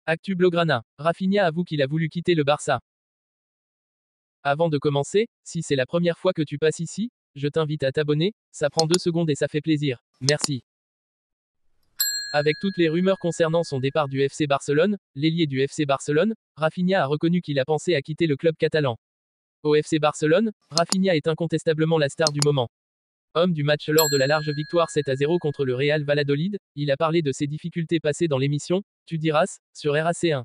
Actu Blaugrana. Rafinha avoue qu'il a voulu quitter le Barça. Avant de commencer, si c'est la première fois que tu passes ici, je t'invite à t'abonner, ça prend 2 secondes et ça fait plaisir. Merci. Avec toutes les rumeurs concernant son départ du FC Barcelone, l'ailier du FC Barcelone, Rafinha a reconnu qu'il a pensé à quitter le club catalan. Au FC Barcelone, Rafinha est incontestablement la star du moment. Homme du match lors de la large victoire 7-0 contre le Real Valladolid, il a parlé de ses difficultés passées dans l'émission Tu diras sur RAC1.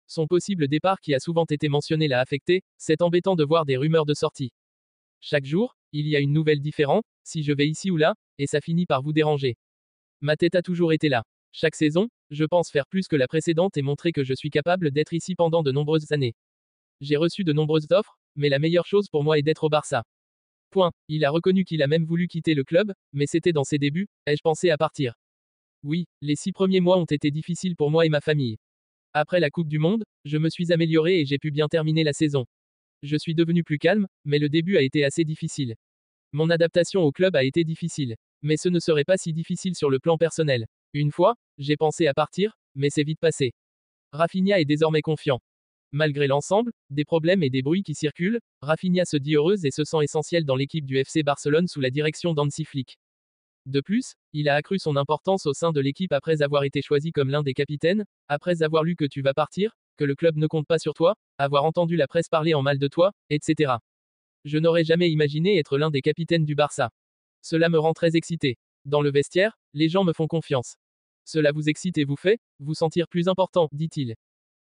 Son possible départ qui a souvent été mentionné l'a affecté, c'est embêtant de voir des rumeurs de sortie. Chaque jour, il y a une nouvelle différente, si je vais ici ou là, et ça finit par vous déranger. Ma tête a toujours été là. Chaque saison, je pense faire plus que la précédente et montrer que je suis capable d'être ici pendant de nombreuses années. J'ai reçu de nombreuses offres, mais la meilleure chose pour moi est d'être au Barça. Point. Il a reconnu qu'il a même voulu quitter le club, mais c'était dans ses débuts, ai-je pensé à partir. Oui, les 6 premiers mois ont été difficiles pour moi et ma famille. Après la Coupe du Monde, je me suis amélioré et j'ai pu bien terminer la saison. Je suis devenu plus calme, mais le début a été assez difficile. Mon adaptation au club a été difficile. Mais ce ne serait pas si difficile sur le plan personnel. Une fois, j'ai pensé à partir, mais c'est vite passé. Rafinha est désormais confiant. Malgré l'ensemble, des problèmes et des bruits qui circulent, Rafinha se dit heureuse et se sent essentielle dans l'équipe du FC Barcelone sous la direction d'Hansi Flick. De plus, il a accru son importance au sein de l'équipe après avoir été choisi comme l'un des capitaines, après avoir lu que tu vas partir, que le club ne compte pas sur toi, avoir entendu la presse parler en mal de toi, etc. Je n'aurais jamais imaginé être l'un des capitaines du Barça. Cela me rend très excité. Dans le vestiaire, les gens me font confiance. Cela vous excite et vous fait vous sentir plus important, dit-il.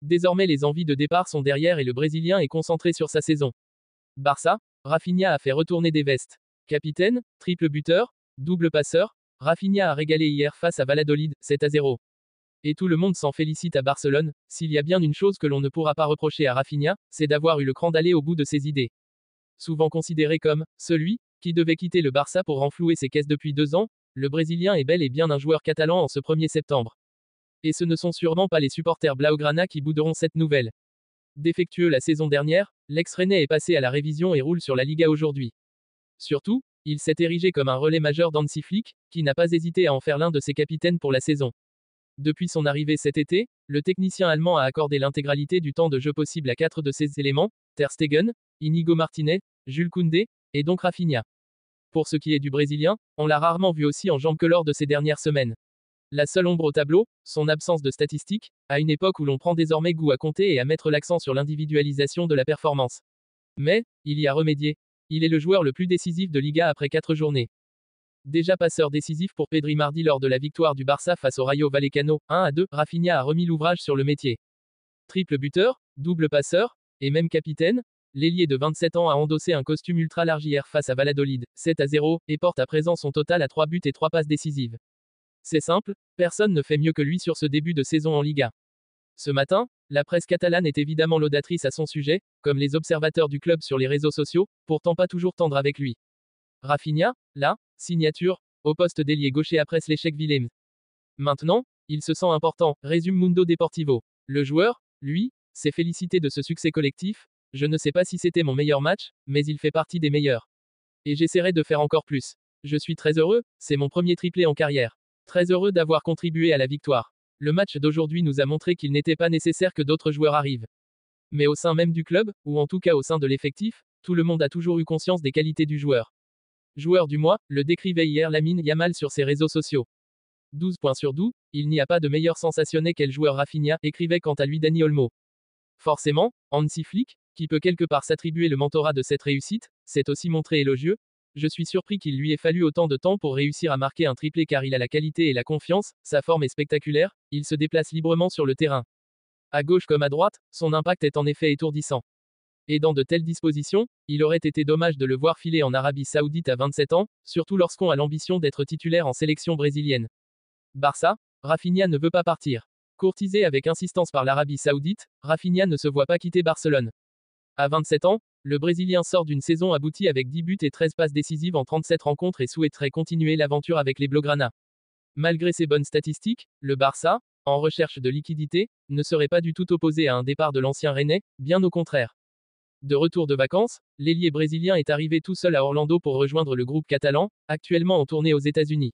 Désormais les envies de départ sont derrière et le Brésilien est concentré sur sa saison. Barça, Rafinha a fait retourner des vestes. Capitaine, triple buteur, double passeur, Rafinha a régalé hier face à Valladolid, 7-0. Et tout le monde s'en félicite à Barcelone, s'il y a bien une chose que l'on ne pourra pas reprocher à Rafinha, c'est d'avoir eu le cran d'aller au bout de ses idées. Souvent considéré comme celui qui devait quitter le Barça pour renflouer ses caisses depuis 2 ans, le Brésilien est bel et bien un joueur catalan en ce 1er septembre. Et ce ne sont sûrement pas les supporters Blaugrana qui bouderont cette nouvelle. Défectueux la saison dernière, l'ex-Rennais est passé à la révision et roule sur la Liga aujourd'hui. Surtout, il s'est érigé comme un relais majeur d'Hansi Flick, qui n'a pas hésité à en faire l'un de ses capitaines pour la saison. Depuis son arrivée cet été, le technicien allemand a accordé l'intégralité du temps de jeu possible à 4 de ses éléments, Ter Stegen, Inigo Martinez, Jules Koundé, et donc Rafinha. Pour ce qui est du Brésilien, on l'a rarement vu aussi en jambes que lors de ces dernières semaines. La seule ombre au tableau, son absence de statistiques, à une époque où l'on prend désormais goût à compter et à mettre l'accent sur l'individualisation de la performance. Mais, il y a remédié. Il est le joueur le plus décisif de Liga après 4 journées. Déjà passeur décisif pour Pedri mardi lors de la victoire du Barça face au Rayo Vallecano, 1-2, Rafinha a remis l'ouvrage sur le métier. Triple buteur, double passeur, et même capitaine, l'ailier de 27 ans a endossé un costume ultra large hier face à Valladolid, 7-0, et porte à présent son total à 3 buts et 3 passes décisives. C'est simple, personne ne fait mieux que lui sur ce début de saison en Liga. Ce matin, la presse catalane est évidemment laudatrice à son sujet, comme les observateurs du club sur les réseaux sociaux, pourtant pas toujours tendres avec lui. Rafinha, là, signature, au poste d'ailier gaucher après l'échec Willem. Maintenant, il se sent important, résume Mundo Deportivo. Le joueur, lui, s'est félicité de ce succès collectif. Je ne sais pas si c'était mon meilleur match, mais il fait partie des meilleurs. Et j'essaierai de faire encore plus. Je suis très heureux, c'est mon premier triplé en carrière. Très heureux d'avoir contribué à la victoire. Le match d'aujourd'hui nous a montré qu'il n'était pas nécessaire que d'autres joueurs arrivent. Mais au sein même du club, ou en tout cas au sein de l'effectif, tout le monde a toujours eu conscience des qualités du joueur. Joueur du mois, le décrivait hier Lamine Yamal sur ses réseaux sociaux. 12 points sur 12, il n'y a pas de meilleur sensationné qu'est le joueur Rafinha, écrivait quant à lui Dani Olmo. Forcément, Hansi Flick, qui peut quelque part s'attribuer le mentorat de cette réussite, s'est aussi montré élogieux. Je suis surpris qu'il lui ait fallu autant de temps pour réussir à marquer un triplé car il a la qualité et la confiance, sa forme est spectaculaire, il se déplace librement sur le terrain. À gauche comme à droite, son impact est en effet étourdissant. Et dans de telles dispositions, il aurait été dommage de le voir filer en Arabie Saoudite à 27 ans, surtout lorsqu'on a l'ambition d'être titulaire en sélection brésilienne. Barça, Rafinha ne veut pas partir. Courtisé avec insistance par l'Arabie Saoudite, Rafinha ne se voit pas quitter Barcelone. À 27 ans, le Brésilien sort d'une saison aboutie avec 10 buts et 13 passes décisives en 37 rencontres et souhaiterait continuer l'aventure avec les Blaugrana. Malgré ses bonnes statistiques, le Barça, en recherche de liquidité, ne serait pas du tout opposé à un départ de l'ancien Rennais, bien au contraire. De retour de vacances, l'ailier brésilien est arrivé tout seul à Orlando pour rejoindre le groupe catalan, actuellement en tournée aux États-Unis.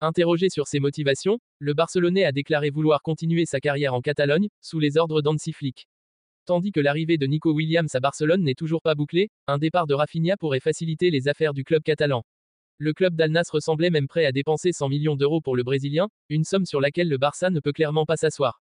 Interrogé sur ses motivations, le Barcelonais a déclaré vouloir continuer sa carrière en Catalogne, sous les ordres d'Hansi Flick. Tandis que l'arrivée de Nico Williams à Barcelone n'est toujours pas bouclée, un départ de Rafinha pourrait faciliter les affaires du club catalan. Le club d'Al-Nassr semblait même prêt à dépenser 100 millions d'euros pour le Brésilien, une somme sur laquelle le Barça ne peut clairement pas s'asseoir.